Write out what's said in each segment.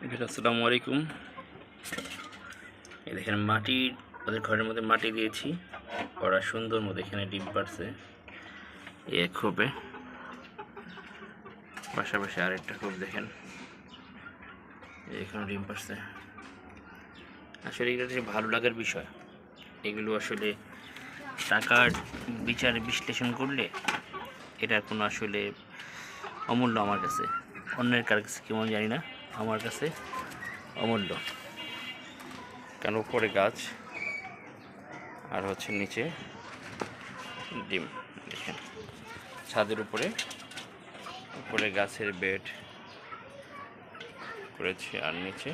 আসসালামু আলাইকুম। এই দেখেন মাটি, ওদের ঘরের মধ্যে মাটি দিয়েছি, ওরা সুন্দর মতো এখানে ডিম পারছে। এক খোপে পাশাপাশি আরেকটা খোপ দেখেন এখানে ডিম পারছে। আসলে এগুলো যে ভালো লাগার বিষয়, এগুলো আসলে টাকার বিচার বিশ্লেষণ করলে এটার কোনো আসলে অমূল্য আমার কাছে। অন্যের কার কাছে কেমন জানি না, আমার কাছে অমূল্য। কেন উপরে গাছ আর হচ্ছে নিচে ডিম। দেখেন ছাদের উপরে গাছের বেড করেছে আর নিচে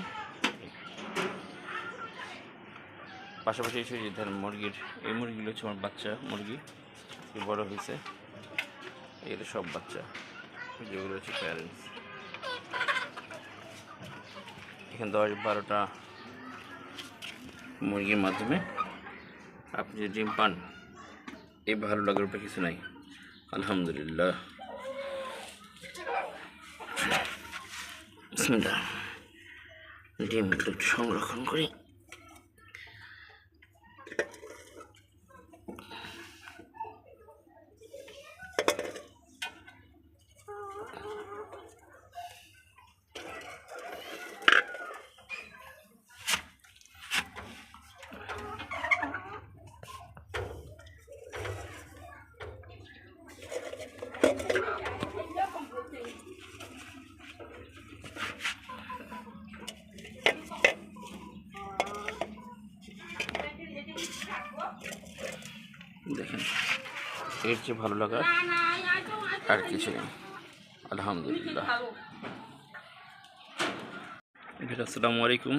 পাশাপাশি এসে যে ধরেন মুরগির, এই মুরগিগুলো হচ্ছে আমার বাচ্চা মুরগি, বড় হয়েছে। এগুলো সব বাচ্চা, যেগুলো হচ্ছে প্যারেন্টস। এখানে 10-12টা মুরগির মাধ্যমে আপনি যে ডিম পান, এই ভালো লাগার উপরে কিছু নাই। আলহামদুলিল্লাহ। বিসমিল্লাহ। ডিমগুলো একটু সংরক্ষণ করি। দেখেন এর চেয়ে ভালো লাগা আর কিছু নেই। আলহামদুলিল্লাহ। আসসালামু আলাইকুম।